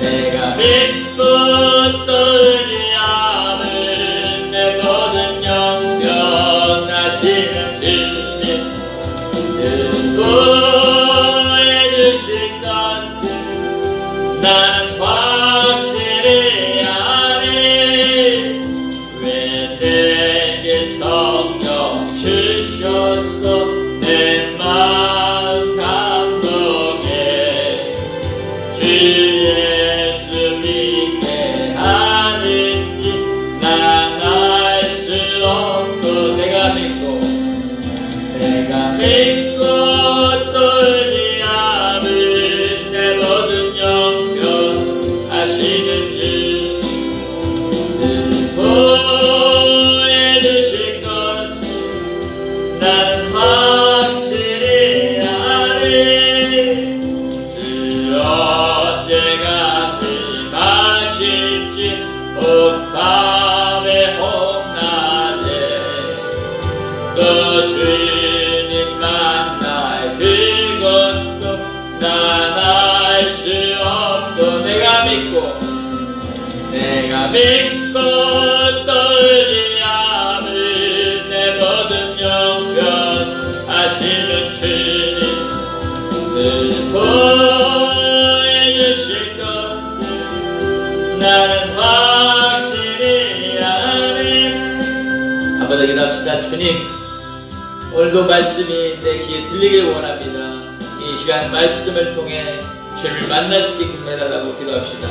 내가 믿고 떨지 않은 내 모든 영병 하시는 주님 구해 주실 것은 나는 확실히 아네. 왜 내게 성령 주셔서 내 마음 감동해 주 예수 믿게 하는지 난 알 수 없고 내가 믿고 떨지 않은 내 모든 영병 하시는 주 구해 주실 것은 나는 확실히 아네. 주 언제가 임하실지 밤에 홍낮에 또 주님 만날 그것도 난 알 수 없고 내가 믿고 떨지 않은 내 모든 영병 하시는 주님 구해 주실 것은 나는 확실히 아네. 한 번 더 기도합시다. 주님, 오늘도 말씀이 내 귀에 들리길 원합니다. 이 시간 말씀을 통해 주를 만날 수 있게끔 해달라고 기도합시다.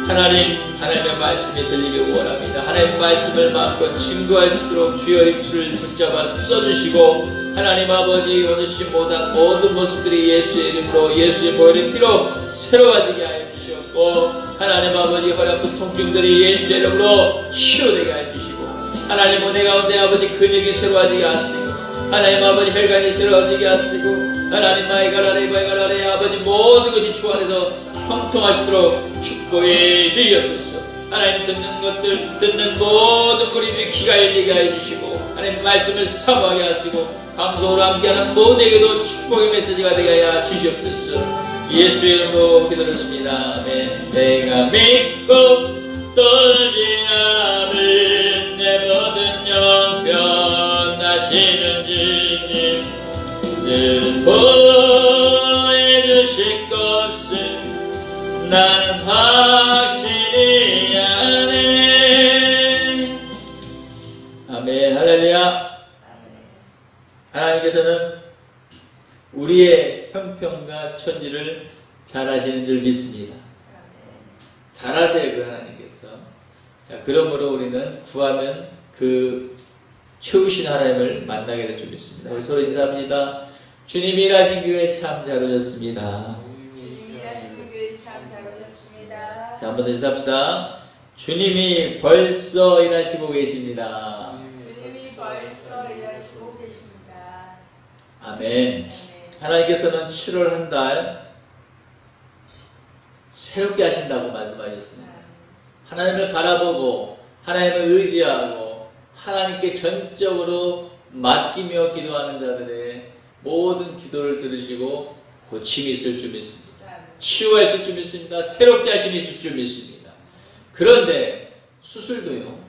하나님의 말씀이 들리길 원합니다. 하나님의 말씀을 마음껏 증거할 수 있도록 주의 입술을 붙잡아 써주시고 하나님 아버지 원하신 모든 모습들이 예수의 이름으로 예수의 보혈의 피로 새로워지게 하여 주시옵고 하나님 아버지 허약한 통증들이 예수의 이름으로 치유되게 하여 주시고 하나님 은혜 가운데 아버지 근육이 새로워지게 하시고 하나님 아버지 혈관이 새로워지게 하시고 하나님 마이가라레 아버지 모든 것이 주 안에서 형통하시도록 축복해 주시옵소서. 하나님 듣는 모든 우리들의 귀가 열리게 하여 주시고 하나님 말씀을 사모하게 하시고 방송으로 함께하는 모두에게도 축복의 메시지가 되게 하여 주시옵소서. 예수의 이름으로 기도드렸습니다. 아멘. 내가 믿고 떨지 않은 내 모든 영병 하시는 주님 구해 주실 것은 나는 확실히 아네. 아멘. 할렐루야. 하나님께서는 우리의 형편과 천지를 잘 아시는 줄 믿습니다. 잘 아세요, 그 하나님께서. 자, 그러므로 우리는 구하면 그 채우신 하나님을 만나게 될 줄 믿습니다. 우리 서로 인사합니다. 주님이 일하신 교회 참 잘 오셨습니다. 주님이 일하신 교회 참 잘 오셨습니다. 자, 한번 더 인사합시다. 주님이 벌써 일하시고 계십니다. 주님이 벌써 일하시고 계십니다. 아멘. 하나님께서는 7월 한 달 새롭게 하신다고 말씀하셨습니다. 하나님을 바라보고 하나님을 의지하고 하나님께 전적으로 맡기며 기도하는 자들의 모든 기도를 들으시고 고침이 있을 줄 믿습니다. 치유가 있을 줄 믿습니다. 새롭게 하심이 있을 줄 믿습니다. 그런데 수술도요,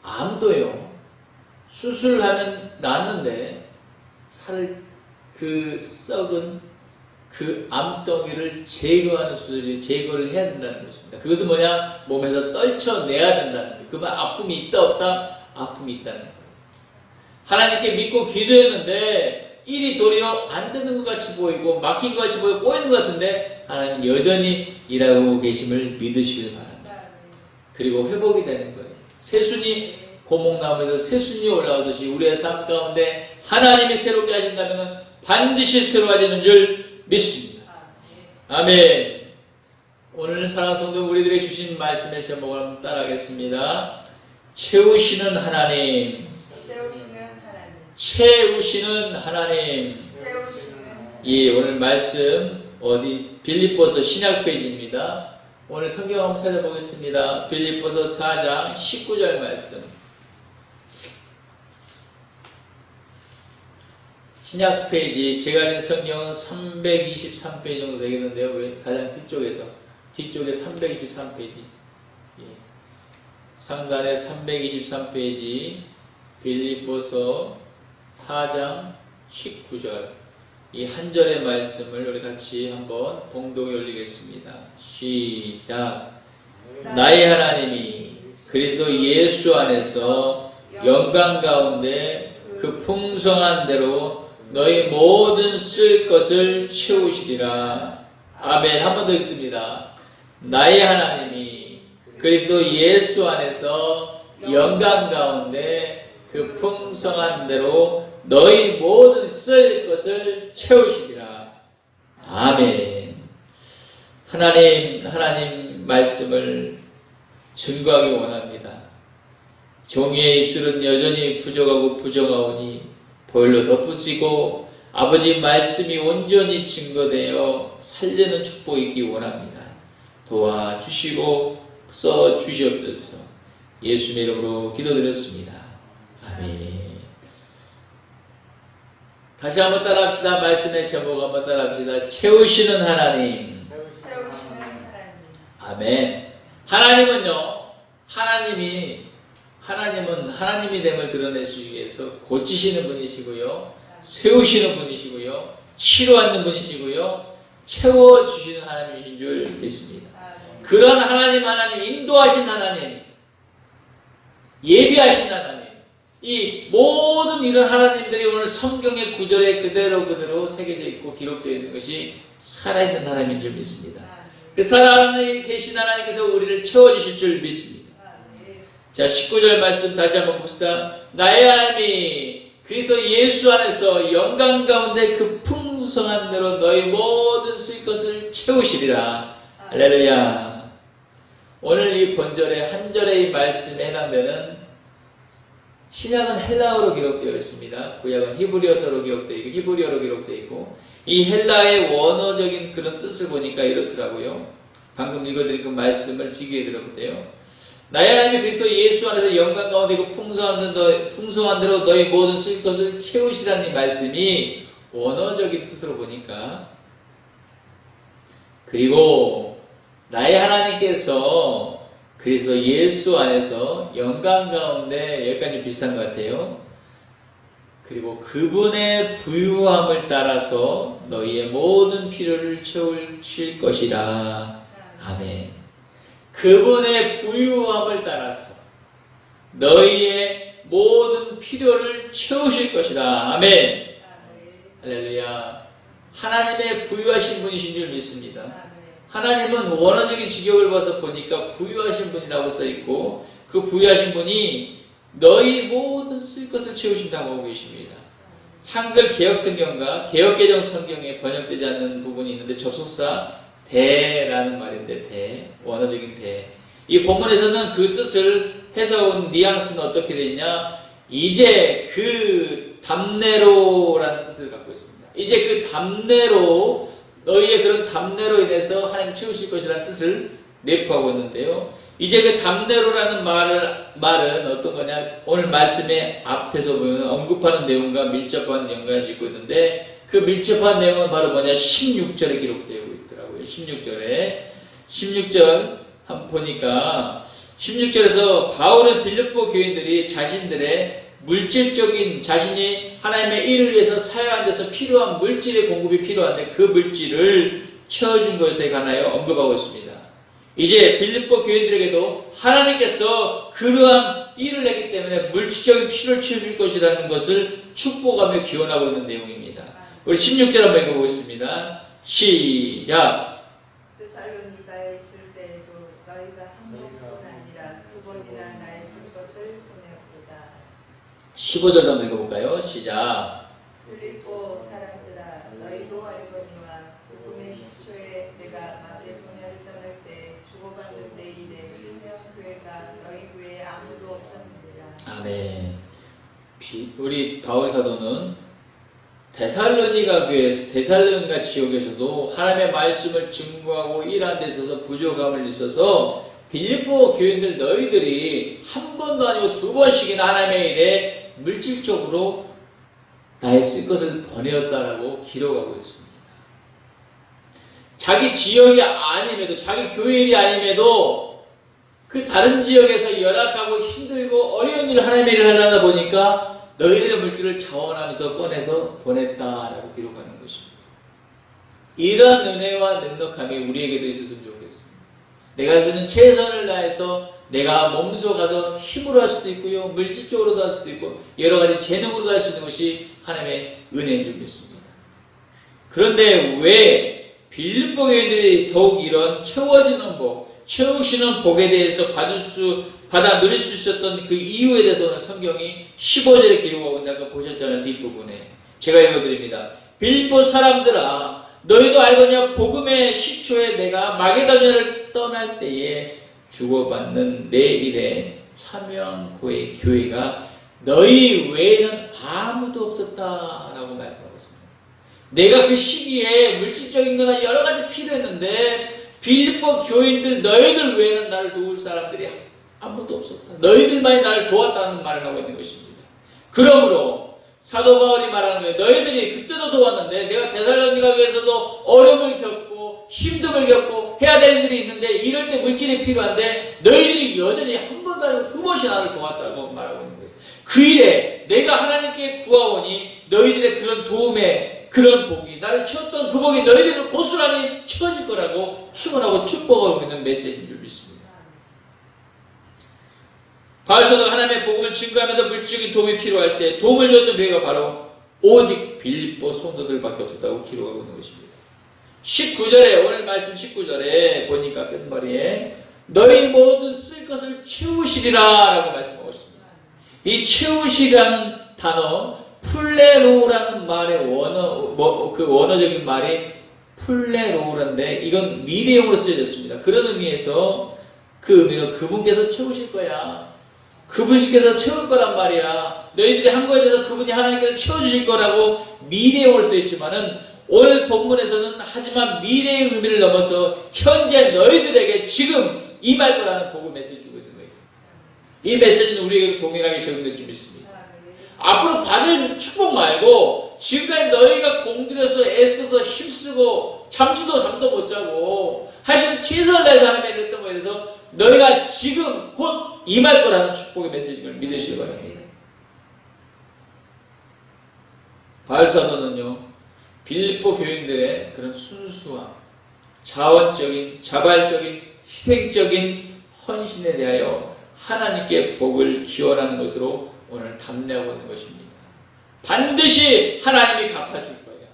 암도요, 수술하면 낫는데 그 썩은 그 암덩이를 제거하는 수술이 제거를 해야 된다는 것입니다. 그것은 뭐냐? 몸에서 떨쳐내야 된다는 거예요. 그만 아픔이 있다 없다? 아픔이 있다는 거예요. 하나님께 믿고 기도했는데 일이 도리어 안 되는 것 같이 보이고 막힌 것 같이 보이고 꼬이는 것 같은데 하나님 여전히 일하고 계심을 믿으시길 바랍니다. 그리고 회복이 되는 거예요. 새순이 고목나무에서 새순이 올라오듯이 우리의 삶 가운데 하나님이 새롭게 하신다면 반드시 새로워지는 줄 믿습니다. 아멘. 오늘 사랑하는 성도 우리들에게 주신 말씀의 제목을 한번 따라하겠습니다. 채우시는 하나님. 채우시는 하나님. 예, 오늘 말씀 어디 빌립보서 신약 페이지입니다. 오늘 성경 한번 찾아보겠습니다. 빌립보서 4장 19절 말씀. 신약 페이지, 제가 가진 성경은 323페이지 정도 되겠는데요. 왼 가장 뒤쪽에 323페이지. 예. 상단에 323페이지, 빌립보서 4장 19절. 이 한 절의 말씀을 우리 같이 한번 봉독에 올리겠습니다. 시작. 나의 하나님이 그리스도 예수 안에서 영광 가운데 그 풍성한 대로 너희 모든 쓸 것을 채우시리라. 아멘. 한 번 더 읽습니다. 나의 하나님이 그리스도 예수 안에서 영광 가운데 그 풍성한 대로 너희 모든 쓸 것을 채우시리라. 아멘. 하나님 말씀을 증거하기 원합니다. 종이의 입술은 여전히 부족하고 부정하오니 보혈로 덮으시고 아버지 말씀이 온전히 증거되어 살리는 축복이 있기 원합니다. 도와주시고 써주시옵소서. 예수의 이름으로 기도드렸습니다. 아멘. 다시 한번 따라합시다. 말씀의 제목 한번 따라합시다. 채우시는 하나님. 채우시는 하나님. 아멘. 하나님은 하나님이 됨을 드러내시기 위해서 고치시는 분이시고요, 세우시는 분이시고요, 치료하는 분이시고요, 채워주시는 하나님이신 줄 믿습니다. 그런 하나님, 인도하신 하나님, 예비하신 하나님, 이 모든 이런 하나님들이 오늘 성경의 구절에 그대로 새겨져 있고 기록되어 있는 것이 살아있는 하나님인 줄 믿습니다. 그 살아있는 계신 하나님께서 우리를 채워주실 줄 믿습니다. 자, 19절 말씀 다시 한번 봅시다. 나의 하나님이 그리스도 예수 안에서 영광 가운데 그 풍성한 대로 너희 모든 쓸 것을 채우시리라. 할렐루야. 오늘 이 본절의 한 절의 이 말씀에 해당되는 신약은 헬라어로 기록되어 있습니다. 구약은 히브리어로 기록되어 있고 이 헬라의 원어적인 그런 뜻을 보니까 이렇더라고요. 방금 읽어드린 그 말씀을 비교해 들어보세요. 나의 하나님이 그리스도 예수 안에서 영광 가운데 그 풍성한 대로 너희 모든 쓸 것을 채우시라는 이 말씀이 원어적인 뜻으로 보니까, 그리고 나의 하나님께서 그리스도 예수 안에서 영광 가운데, 여기까지 비슷한 것 같아요. 그리고 그분의 부유함을 따라서 너희의 모든 필요를 채우실 것이라. 아멘. 그분의 부유함을 따라서 너희의 모든 필요를 채우실 것이다. 아멘. 할렐루야. 하나님의 부유하신 분이신 줄 믿습니다. 하나님은 원어적인 직역을 봐서 보니까 부유하신 분이라고 써있고, 그 부유하신 분이 너희 모든 쓸 것을 채우신다고 하고 계십니다. 한글 개혁성경과 개혁개정 성경에 번역되지 않는 부분이 있는데, 접속사 대라는 말인데, 원어적인 대. 이 본문에서는 그 뜻을 해석한 뉘앙스는 어떻게 되냐? 이제 그 담내로라는 뜻을 갖고 있습니다. 이제 그 담내로, 너희의 그런 담내로 인해서 하나님 채우실 것이라는 뜻을 내포하고 있는데요. 이제 그 담내로라는 말은 어떤 거냐? 오늘 말씀의 앞에서 보면 언급하는 내용과 밀접한 연관을 짓고 있는데, 그 밀접한 내용은 바로 뭐냐? 16절에 기록되고 있더라고요. 16절 한번 보니까 16절에서 바울은 빌립보 교인들이 자신들의 물질적인, 자신이 하나님의 일을 위해서 사용한 데서 필요한 물질의 공급이 필요한데 그 물질을 채워준 것에 관하여 언급하고 있습니다. 이제 빌립보 교인들에게도 하나님께서 그러한 일을 했기 때문에 물질적인 필요를 채워줄 것이라는 것을 축복하며 기원하고 있는 내용입니다. 우리 16절 한번 읽어보겠습니다. 시작. 데살로니가에 있을 때에도 너희가 한 번뿐 아니라 두 번이나 나의 쓸 것을 보내었도다. 15절 한번 읽어볼까요? 시작. 빌립보 사람들아, 너희도 알거니와 복음의 10초에 내가 마게도냐를 떠날 때 주고받는 내 일에 청년교회가 너희 외에 아무도 없었느니라. 아멘. 우리 바울 사도는 데살로니가 교회에서, 데살로니가 지역에서도 하나님의 말씀을 증거하고 일하는 데 있어서 부족함을 있어서 빌립보 교인들 너희들이 한 번도 아니고 두 번씩이나 하나님의 일에 물질적으로 나의 쓸 것을 보내었다라고 기록하고 있습니다. 자기 지역이 아님에도, 자기 교회 일이 아님에도 그 다른 지역에서 열악하고 힘들고 어려운 일을 하나님의 일을 하려다 보니까 너희들의 물질을 자원하면서 꺼내서 보냈다라고 기록하는 것입니다. 이런 은혜와 넉넉함이 우리에게도 있었으면 좋겠습니다. 내가 주는 최선을 다해서 내가 몸소 가서 힘으로 할 수도 있고요, 물질적으로도 할 수도 있고 여러 가지 재능으로도 할 수 있는 것이 하나님의 은혜인 줄 믿습니다. 그런데 왜 빌립보 교인들이 더욱 이런 채워지는 복, 채우시는 복에 대해서 받아 누릴 수 있었던 그 이유에 대해서 오늘 성경이 15절에 기록하고 있는 아까 보셨잖아요. 뒷부분에 제가 읽어드립니다. 빌립보 사람들아, 너희도 알거냐? 복음의 시초에 내가 마게도냐를 떠날 때에 주고받는 내 일에 참여한 교회가 너희 외에는 아무도 없었다라고 말씀하고 있습니다. 내가 그 시기에 물질적인 거나 여러 가지 필요했는데 빌립보 교인들 너희들 외에는 나를 도울 사람들이 아무도 없었다. 너희들만이 나를 도왔다는 말을 하고 있는 것입니다. 그러므로 사도 바울이 말하는 거예요. 너희들이 그때도 도왔는데 내가 데살로니가 교회에서도 어려움을 겪고 힘듦을 겪고 해야 될 일이 있는데 이럴 때 물질이 필요한데 너희들이 여전히 한 번도 아니고 두 번씩 나를 도왔다고 말하고 있는 거예요. 그 일에 내가 하나님께 구하오니 너희들의 그런 도움에 그런 복이 나를 채웠던 그 복이 너희들을 고스란히 채워질 거라고 축원하고 축복하고 있는 메시지인 줄 믿습니다. 바울서도 하나님의 복음을 증거하면서 물질적인 도움이 필요할 때 도움을 줬던 교회가 바로 오직 빌립보 성도들밖에 없었다고 기록하고 있는 것입니다. 19절에 오늘 말씀 19절에 보니까 끝머리에 너희 모든 쓸 것을 채우시리라 라고 말씀하고 있습니다. 이 채우시라는 단어 플레로라는 말의 원어적인 말이 플레로라인데 이건 미래형으로 쓰여졌습니다. 그런 의미에서 그 의미는 그분께서 채우실 거야. 그분께서 채울 거란 말이야. 너희들이 한 거에 대해서 그분이 하나님께서 채워주실 거라고 미래형으로 쓰였지만은 오늘 본문에서는 하지만 미래의 의미를 넘어서 현재 너희들에게 지금 임할 거라는 복음 메시지 주고 있는 거예요. 이 메시지는 우리에게 동일하게 적용될 줄 믿습니다. 앞으로 받을 축복 말고 지금까지 너희가 공들여서 애써서 힘쓰고 잠도 못 자고 하시는 최선을 다해서 하나님의 일을 했던 거에 대해서 너희가 지금 곧 임할 거라는 축복의 메시지를 믿으시기 바랍니다. 바울사도는요 빌립보 교인들의 그런 순수함, 자원적인, 자발적인, 희생적인 헌신에 대하여 하나님께 복을 기원하는 것으로 오늘 담내하고 있는 것입니다. 반드시 하나님이 갚아줄 거예요.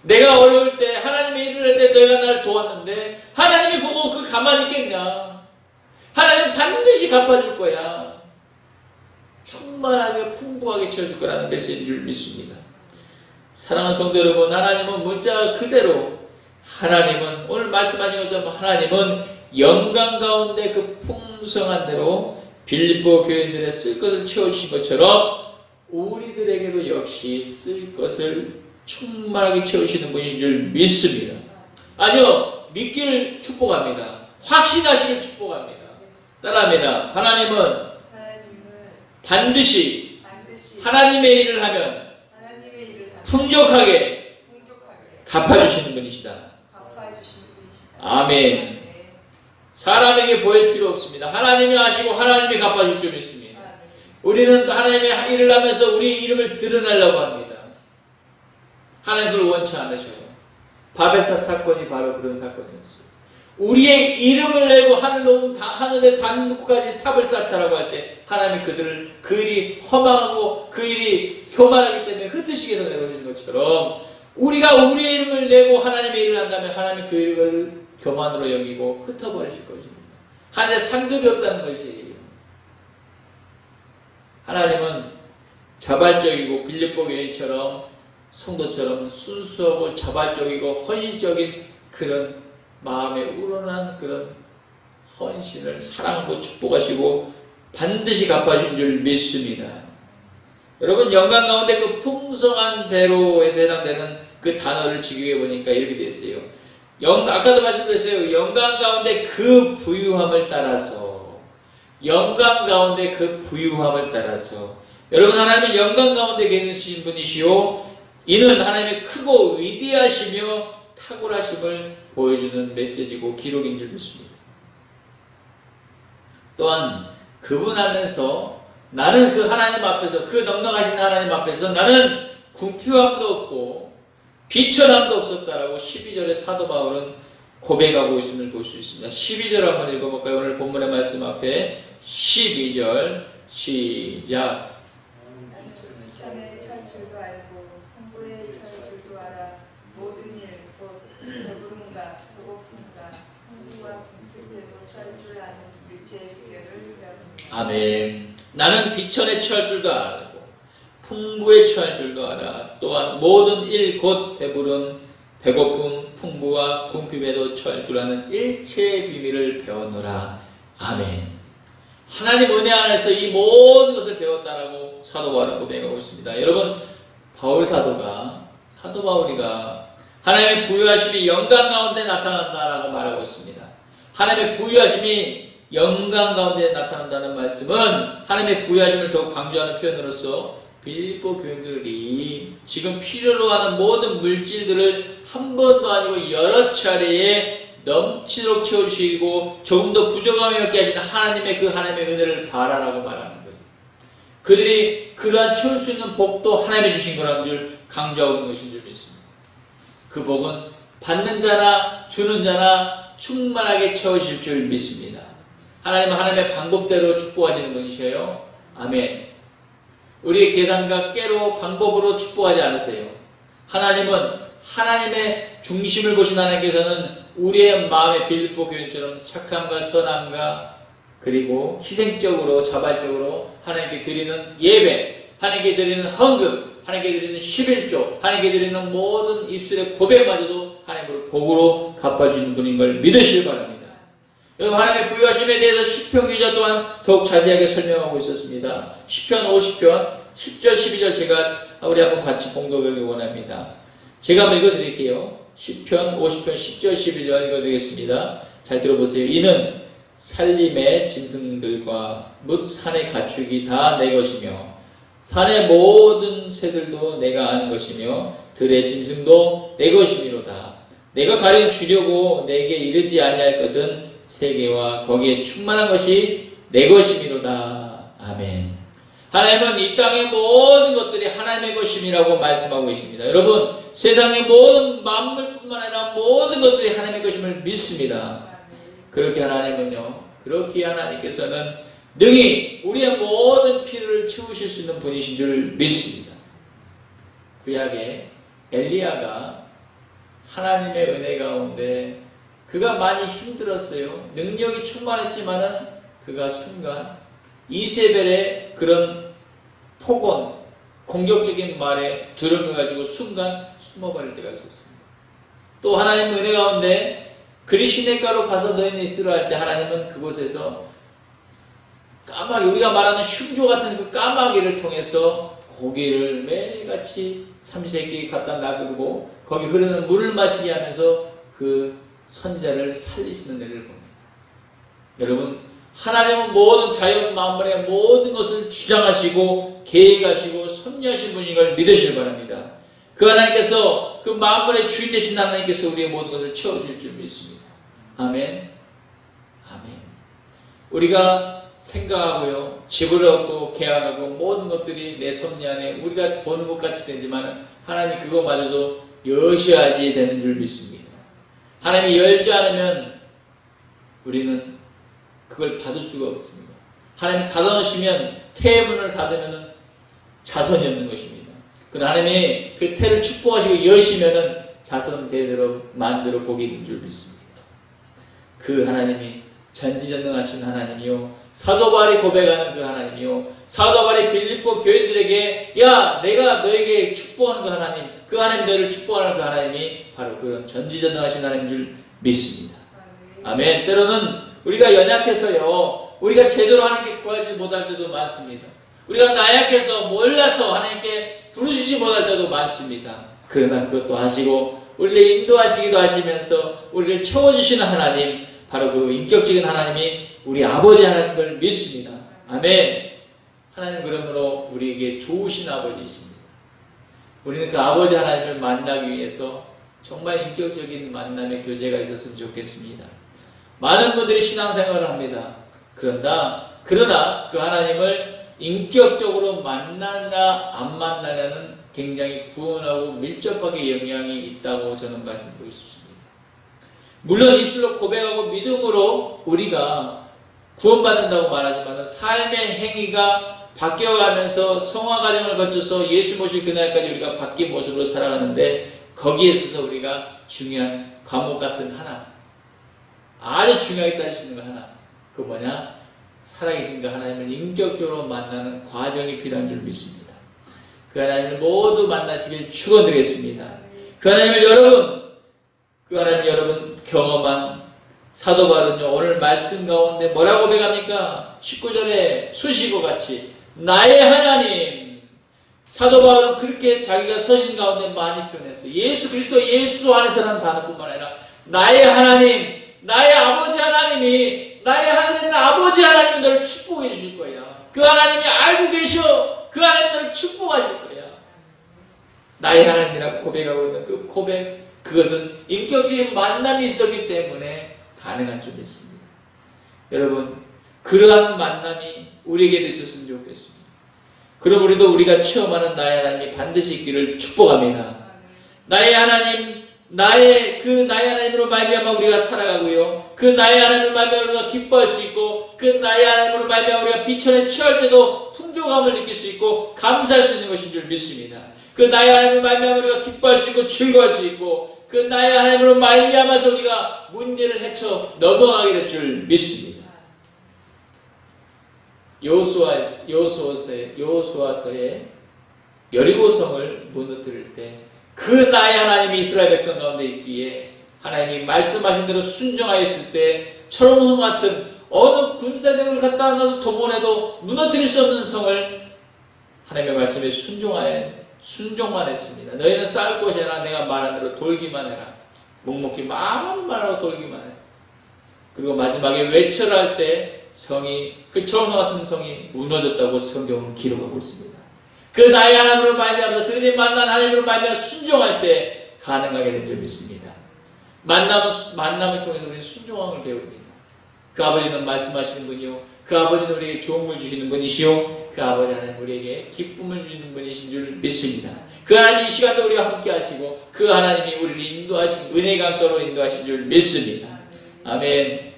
내가 어려울 때 하나님의 일을 할 때 내가 나를 도왔는데 하나님이 보고 그 가만히 있겠냐? 하나님은 반드시 갚아줄 거야. 충만하게 풍부하게 채워줄 거라는 메시지인 줄 믿습니다. 사랑하는 성도 여러분, 하나님은 문자 그대로 하나님은 오늘 말씀하신 것처럼 하나님은 영광 가운데 그 풍성한 대로 빌립보 교인들의 쓸 것을 채우신 것처럼 우리들에게도 역시 쓸 것을 충만하게 채우시는 분이신 줄 믿습니다. 아니요, 믿기를 축복합니다. 확신하시길 축복합니다. 따라합니다. 하나님은 반드시 하나님의 일을 하면 풍족하게 갚아주시는 분이시다. 아멘. 사람에게 보일 필요 없습니다. 하나님이 아시고 하나님이 갚아줄 줄 믿습니다. 우리는 하나님의 일을 하면서 우리 이름을 드러내려고 합니다. 하나님 그걸 원치 않으셔요. 바벨탑 사건이 바로 그런 사건이었어요. 우리의 이름을 내고 하늘의 단까지 탑을 쌓자라고 할 때 하나님이 그 일이 험하고 그 일이 교만하기 때문에 흩으시게 해서 내어지는 것처럼 우리가 우리의 이름을 내고 하나님의 일을 한다면 하나님이 그 일을 교만으로 여기고 흩어버리실 것입니다. 하늘에 상급이 없다는 것이에요. 하나님은 자발적이고 빌립보 교인처럼 성도처럼 순수하고 자발적이고 헌신적인 그런 마음에 우러난 그런 헌신을 사랑하고 축복하시고 반드시 갚아주신 줄 믿습니다. 여러분 영광 가운데 그 풍성한 대로에서 해당되는 그 단어를 직역해 보니까 이렇게 되어 있어요. 아까도 말씀드렸어요. 영광 가운데 그 부유함을 따라서 영광 가운데 그 부유함을 따라서 여러분, 하나님은 영광 가운데 계신 분이시오. 이는 하나님의 크고 위대하시며 탁월하심을 보여주는 메시지고 기록인 줄 믿습니다. 또한 그분 안에서 나는 그 하나님 앞에서, 그 넉넉하신 하나님 앞에서 나는 궁핍함도 없고 비천함도 없었다라고 12절에 사도 바울은 고백하고 있음을 볼 수 있습니다. 12절 한번 읽어볼까요? 오늘 본문의 말씀 앞에 12절 시작. 나는 비천에 처할 줄도 알고 풍부에 처할 줄도 알아. 모든 일 곧 배부름과 배고픔과 풍부와 궁핍에도 처할 줄 아는 일체의 비결을 배웁니다. 아멘. 나는 비천에 처할 줄도 알고 풍부에 처할 줄도 알아. 또한 모든 일 곧 배부름, 배고픔, 풍부와 궁핍에도 처할 줄 아는 일체의 비밀을 배웠노라. 아멘. 하나님 은혜 안에서 이 모든 것을 배웠다라고 사도 바울은 고백하고 있습니다. 여러분, 사도 바울이가 하나님의 부유하심이 영광 가운데 나타난다라고 말하고 있습니다. 하나님의 부유하심이 영광 가운데 나타난다는 말씀은 하나님의 부유하심을 더욱 강조하는 표현으로서 빌립보 교인들이 지금 필요로 하는 모든 물질들을 한 번도 아니고 여러 차례에 넘치도록 채우시고 조금 더 부족함이 없게 하시는 하나님의 그 하나님의 은혜를 바라라고 말하는 거예요. 그들이 그러한 채울 수 있는 복도 하나님이 주신 거라는 줄 강조하고 있는 것인 줄 믿습니다. 그 복은 받는 자나 주는 자나 충만하게 채우실 줄 믿습니다. 하나님은 하나님의 방법대로 축복하시는 분이셔요. 아멘. 우리의 계산과 깨로 방법으로 축복하지 않으세요. 하나님은 하나님의 중심을 보신 하나님께서는 우리의 마음의 빌립보 교인처럼 착함과 선함과 그리고 희생적으로 자발적으로 하나님께 드리는 예배, 하나님께 드리는 헌금, 하나님께 드리는 11조, 하나님께 드리는 모든 입술의 고백마저도 하나님으로 복으로 갚아주는 분인 걸 믿으시기 바랍니다. 여러분, 하나님의 부유하심에 대해서 시편 기자 또한 더욱 자세하게 설명하고 있었습니다. 시편 50편 10절 12절 제가 우리 한번 같이 봉독하기 원합니다. 제가 한번 읽어드릴게요. 시편 50편 10절 12절 읽어드리겠습니다. 잘 들어보세요. 이는 산림의 짐승들과 뭇 산의 가축이 다 내 것이며 산의 모든 새들도 내가 아는 것이며 들의 짐승도 내 것이미로다. 내가 가령 주려고 내게 이르지 아니할 것은 세계와 거기에 충만한 것이 내 것이미로다. 아멘. 하나님은 이 땅의 모든 것들이 하나님의 것임이라고 말씀하고 계십니다. 여러분, 세상의 모든 만물뿐만 아니라 모든 것들이 하나님의 것임을 믿습니다. 그렇게 하나님께서는 능히 우리의 모든 필요를 채우실 수 있는 분이신 줄 믿습니다. 구약에 엘리야가 하나님의 은혜 가운데 그가 많이 힘들었어요. 능력이 충만했지만은 그가 순간 이세벨의 그런 폭언, 공격적인 말에 두려움을 가지고 순간 숨어버릴 때가 있었습니다. 또 하나님 은혜 가운데 그리시네가로 가서 너희는 있으라 할 때 하나님은 그곳에서 까마귀, 우리가 말하는 흉조 같은 그 까마귀를 통해서 고기를 매일같이 삼시세끼 갖다 놔두고 거기 흐르는 물을 마시게 하면서 그 선지자를 살리시는 일을 봅니다. 여러분, 하나님은 모든 자연 만물의 모든 것을 주장하시고 계획하시고 섭리하신 분인 걸 믿으시기 바랍니다. 그 하나님께서, 그 만물의 주인 되신 하나님께서 우리의 모든 것을 채워줄 줄 믿습니다. 아멘. 아멘. 우리가 생각하고요, 집을 얻고 계약하고 모든 것들이 내 섭리 안에 우리가 보는 것 같이 되지만 하나님이 그것마저도 여셔야지 되는 줄 믿습니다. 하나님이 열지 않으면 우리는 그걸 받을 수가 없습니다. 하나님이 닫아놓으시면, 태의 문을 닫으면 자손이 없는 것입니다. 그러나 하나님이 그 태를 축복하시고 여시면은 자손 대대로 만들어 보게 있는 줄 믿습니다. 그 하나님이 전지전능하신 하나님이요, 사도 바울이 고백하는 그 하나님이요, 사도 바울이 빌립보 교인들에게 야 내가 너에게 축복하는 그 하나님, 그 하나님 너를 축복하는 그 하나님이 바로 그런 전지전능하신 하나님인 줄 믿습니다. 아멘. 때로는 우리가 연약해서요, 우리가 제대로 하나님께 구하지 못할 때도 많습니다. 우리가 나약해서 몰라서 하나님께 부르시지 못할 때도 많습니다. 그러나 그것도 하시고 우리를 인도하시기도 하시면서 우리를 채워주시는 하나님, 바로 그 인격적인 하나님이 우리 아버지 하나님을 믿습니다. 아멘. 하나님 그러므로 우리에게 좋으신 아버지이십니다. 우리는 그 아버지 하나님을 만나기 위해서 정말 인격적인 만남의 교제가 있었으면 좋겠습니다. 많은 분들이 신앙생활을 합니다. 그러나 그 하나님을 인격적으로 만나냐 안 만나냐는 굉장히 구원하고 밀접하게 영향이 있다고 저는 말씀드리고 싶습니다. 물론 입술로 고백하고 믿음으로 우리가 구원받는다고 말하지만 삶의 행위가 바뀌어가면서 성화 과정을 거쳐서 예수 모실 그날까지 우리가 바뀐 모습으로 살아가는데 거기에 있어서 우리가 중요한 과목 같은 하나, 아주 중요하게 따질 수 있는 거 하나, 그 뭐냐? 살아계신 그 하나님을 인격적으로 만나는 과정이 필요한 줄 믿습니다. 그 하나님을 모두 만나시길 축원드리겠습니다. 그 하나님을 여러분 경험한 사도 바울은요, 오늘 말씀 가운데 뭐라고 고백합니까? 19절에 수식어 같이 나의 하나님. 사도 바울은 그렇게 자기가 서신 가운데 많이 표현했어요. 예수 그리스도 예수 안에서라는 단어뿐만 아니라 나의 하나님, 나의 아버지 하나님이, 나의 하늘에 있는 아버지 하나님이 너를 축복해 주실 거야. 그 하나님이 알고 계셔. 그 하나님이 너를 축복하실 거야. 나의 하나님이라고 고백하고 있는 그 고백, 그것은 인격적인 만남이 있었기 때문에 가능한 줄 믿습니다. 여러분, 그러한 만남이 우리에게도 있었으면 좋겠습니다. 그럼 우리가 체험하는 나의 하나님이 반드시 있기를 축복합니다. 나의 하나님, 나의 하나님으로 말미암아 우리가 살아가고요. 그 나의 하나님으로 말미암아 우리가 기뻐할 수 있고, 그 나의 하나님으로 말미암아 우리가 비천에 처할 때도 풍족함을 느낄 수 있고 감사할 수 있는 것인 줄 믿습니다. 그 나의 하나님으로 말미암아 우리가 기뻐할 수 있고 즐거워할 수 있고, 그 나의 하나님으로 말미암아서 우리가 문제를 헤쳐 넘어가게 될 줄 믿습니다. 여호수아서의 여리고성을 무너뜨릴 때 그 나의 하나님이 이스라엘 백성 가운데 있기에 하나님이 말씀하신 대로 순종하였을 때 철옹성 같은 어느 군사력을 갖다 놔도 동원해도 무너뜨릴 수 없는 성을 하나님의 말씀에 순종만 했습니다. 너희는 쌓을 곳이 아니라 내가 말한 대로 돌기만 해라. 묵묵히 마음만 하고 돌기만 해. 그리고 마지막에 외쳐라 할 때 성이, 그 철옹성 같은 성이 무너졌다고 성경은 기록하고 있습니다. 그 나의 하나님으로 말미암아서 그들이 만난 하나님으로 말미암아 순종할 때 가능하게 된 줄 믿습니다. 만남을 통해서 우리는 순종함을 배웁니다. 그 아버지는 말씀하시는 분이요, 그 아버지는 우리에게 좋은 주시는 분이시요, 그 아버지 하나님 우리에게 기쁨을 주시는 분이신 줄 믿습니다. 그 하나님 이 시간도 우리와 함께 하시고 그 하나님이 우리를 인도하신 은혜의 강가로 인도하신 줄 믿습니다. 아멘.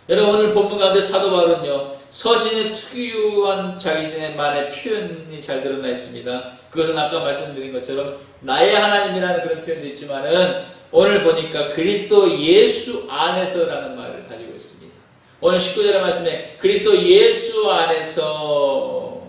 여러분, 오늘 본문 가운데 사도 바울은요, 서신의 특유한 자기만의 표현이 잘 드러나 있습니다. 그것은 아까 말씀드린 것처럼 나의 하나님이라는 그런 표현도 있지만은 오늘 보니까 그리스도 예수 안에서라는 말을 가지고 있습니다. 오늘 19절의 말씀에 그리스도 예수 안에서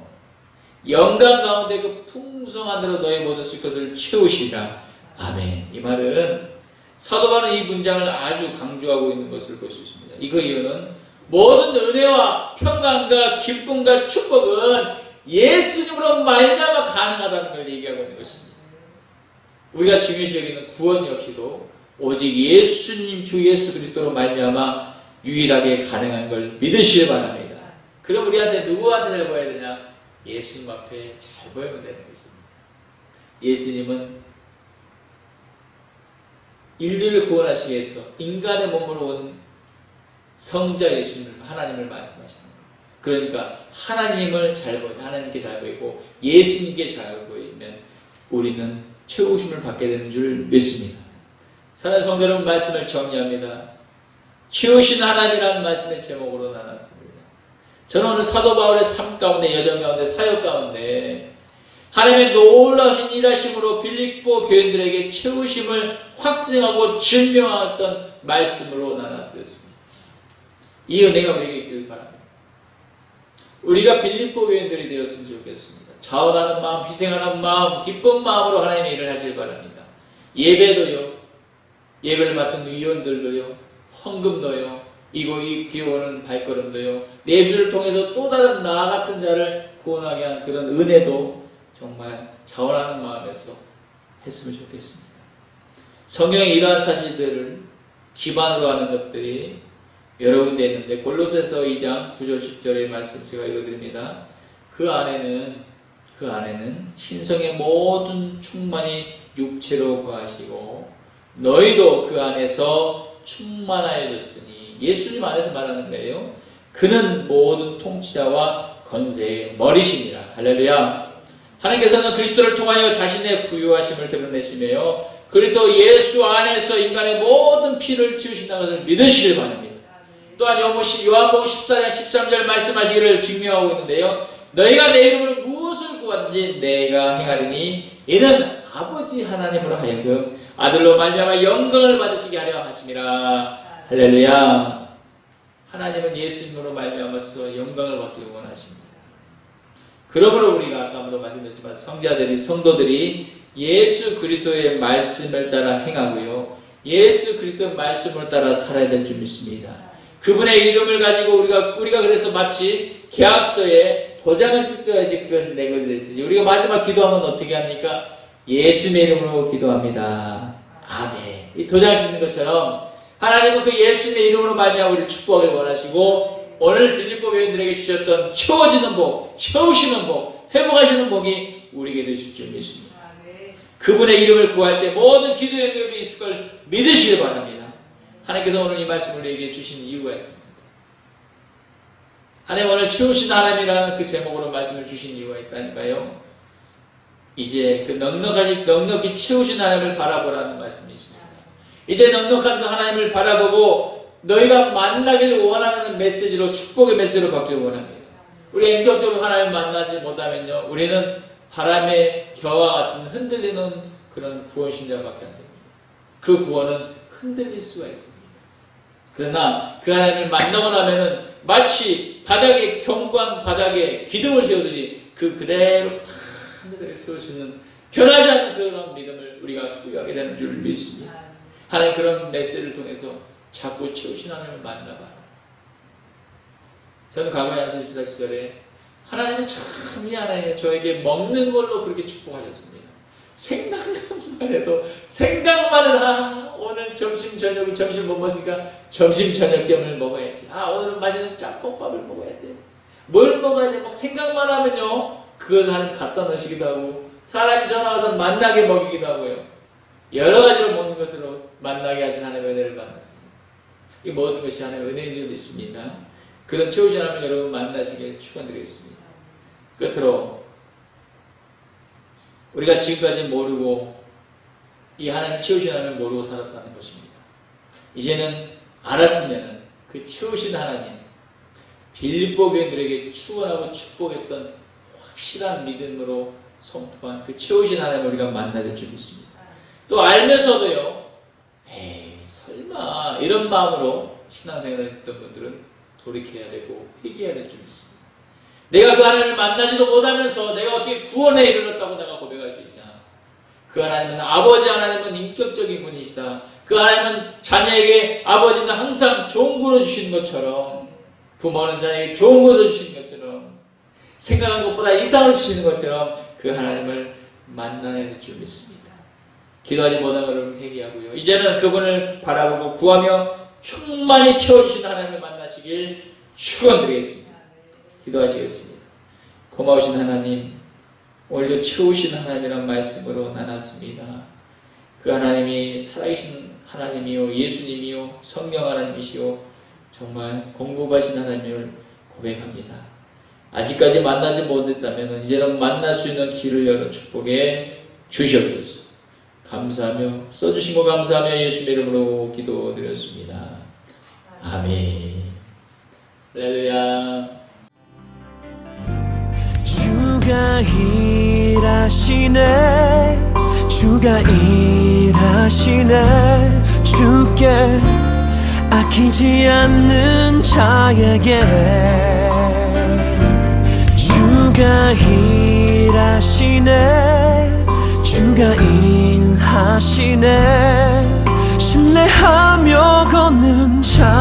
영광 가운데 그 풍성한 대로 너의 모든 것을 채우시라. 아멘. 이 말은 사도 바울은 이 문장을 아주 강조하고 있는 것을 볼 수 있습니다. 이거 이유는 모든 은혜와 평강과 기쁨과 축복은 예수님으로 말미암아 가능하다는 걸 얘기하고 있는 것입니다. 우리가 중요시 여기는 구원 역시도 오직 예수님 주 예수 그리스도로 말미암아 유일하게 가능한 걸 믿으시기 바랍니다. 그럼 우리한테 누구한테 잘 보여야 되냐? 예수님 앞에 잘 보이면 되는 것입니다. 예수님은 인류를 구원하시기 위해서 인간의 몸으로 온 성자 예수님을, 하나님을 말씀하시는 거예요. 그러니까 하나님을 잘 보이고, 하나님께 잘 보이고 예수님께 잘 보이면 우리는 채우심을 받게 되는 줄 믿습니다. 사랑하는 성도 여러분, 말씀을 정리합니다. 채우신 하나님이라는 말씀의 제목으로 나눴습니다. 저는 오늘 사도 바울의 삶 가운데, 여정 가운데, 사역 가운데 하나님의 놀라우신 일하심으로 빌립보 교인들에게 채우심을 확증하고 증명하였던 말씀으로 나눠드렸습니다. 이 은혜가 우리에게 있길 바랍니다. 우리가 빌립보 교인들이 되었으면 좋겠습니다. 자원하는 마음, 희생하는 마음, 기쁜 마음으로 하나님의 일을 하시길 바랍니다. 예배도요, 예배를 맡은 위원들도요, 헌금도요, 이 기도하는 발걸음도요, 내 입술을 통해서 또 다른 나 같은 자를 구원하게 한 그런 은혜도 정말 자원하는 마음에서 했으면 좋겠습니다. 성경의 이러한 사실들을 기반으로 하는 것들이 여러 군데 있는데 골로새서 2장 9절 10절의 말씀 제가 읽어드립니다. 그 안에는 신성의 모든 충만이 육체로 거하시고 너희도 그 안에서 충만하여졌으니 예수님 안에서 말하는 거예요. 그는 모든 통치자와 건세의 머리시니라. 할렐루야. 하나님께서는 그리스도를 통하여 자신의 부유하심을 드러내시며 그리스도 예수 안에서 인간의 모든 피를 치우신다는 것을 믿으시길 바랍니다. 또한 요한복음 14장 13절 말씀하시기를 증명하고 있는데요. 너희가 내 이름으로 무엇을 구하든지 내가 행하리니 이는 아버지 하나님으로 하여금 아들로 말미암아 영광을 받으시게 하려 하심이라. 할렐루야. 하나님은 예수님으로 말미암아서 영광을 받기를 원하십니다. 그러므로 우리가 아까도 말씀드렸지만 성도들이 예수 그리스도의 말씀을 따라 행하고요, 예수 그리스도의 말씀을 따라 살아야 될 줄 믿습니다. 그분의 이름을 가지고 우리가 그래서 마치 계약서에 도장을 찍어야지 그것을 내거리 됐으지. 우리가 마지막 기도하면 어떻게 합니까? 예수님의 이름으로 기도합니다. 아멘. 이 도장을 찍는 것처럼 하나님은 그 예수님의 이름으로 말미암아 우리를 축복하길 원하시고 오늘 빌립보 교인들에게 주셨던 채워지는 복, 채우시는 복, 회복하시는 복이 우리에게 되실 줄 믿습니다. 그분의 이름을 구할 때 모든 기도의 응답이 있을 걸 믿으시길 바랍니다. 하나님께서 오늘 이 말씀을 우리에게 주신 이유가 있습니다. 하나님 오늘 채우신 하나님이라는 그 제목으로 말씀을 주신 이유가 있다니까요. 이제 그 넉넉히 채우신 하나님을 바라보라는 말씀이십니다. 이제 넉넉한 그 하나님을 바라보고 너희가 만나기를 원하는 메시지로, 축복의 메시지로 바뀌길 원합니다. 우리가 인격적으로 하나님을 만나지 못하면요, 우리는 바람의 겨와 같은 흔들리는 그런 구원신자밖에 안 됩니다. 그 구원은 흔들릴 수가 있습니다. 그러나 그 하나님을 만나고 나면은 마치 경관 바닥에 기둥을 세우듯이 그대로 하늘에 세울 수 있는 변하지 않는 그런 믿음을 우리가 소유하게 되는 줄 믿습니다. 하나님 그런 메시지를 통해서 자꾸 채우신 하나님을 만나봐. 저는 과거에 안수집사 시절에 하나님은 참 미안해요. 저에게 먹는 걸로 그렇게 축복하셨습니다. 생각만 해도 오늘 점심 못 먹으니까 점심 저녁 겸을 먹어야지. 오늘은 맛있는 짬뽕밥을 먹어야 돼. 뭘 먹어야 돼? 막 생각만 하면요, 그걸 하나님 갖다 넣으시기도 하고 사람이 전화 와서 만나게 먹이기도 하고요, 여러 가지로 먹는 것으로 만나게 하신 하나님의 은혜를 받았습니다. 이 모든 것이 하나님의 은혜인 줄 믿습니다. 그런 채우신 하나님 여러분 만나시길 축원드리겠습니다. 끝으로 우리가 지금까지 모르고 이 하나님 채우신 하나님을 모르고 살았다는 것입니다. 이제는 알았으면 그 채우신 하나님, 빌립보 교인들에게 축원하고 축복했던 확실한 믿음으로 선포한 그 채우신 하나님을 우리가 만나야 될 줄 믿습니다. 또 알면서도요, 설마 이런 마음으로 신앙생활을 했던 분들은 돌이켜야 되고 회개해야 될 줄 믿습니다. 내가 그 하나님을 만나지도 못하면서 내가 어떻게 구원에 이르렀다고 내가 고백할 수 있냐? 그 하나님은 아버지 하나님은 인격적인 분이시다. 그 하나님은 자녀에게 아버지는 항상 좋은 거 주시는 것처럼, 부모는 자녀에게 좋은 거 주시는 것처럼, 생각한 것보다 이상을 주시는 것처럼 그 하나님을 만나야 될 줄 믿습니다. 기도하지 못한 것을 회개하고요, 이제는 그분을 바라보고 구하며 충만히 채워주신 하나님을 만나시길 축원드리겠습니다. 기도하시겠습니다. 고마우신 하나님, 오늘도 채우신 하나님이란 말씀으로 나눴습니다. 그 하나님이 살아계신 하나님이요, 예수님이요, 성령 하나님이시요, 정말 공급하신 하나님을 고백합니다. 아직까지 만나지 못했다면 이제는 만날 수 있는 길을 열어 축복해 주시옵소서. 감사하며 써주신 거 감사하며 예수의 이름으로 기도드렸습니다. 아멘. 할렐루야. 주가 일하시네, 주가 일하시네, 주께 아끼지 않는 자에게 주가 일하시네, 주가 일하시네, 신뢰하며 걷는 자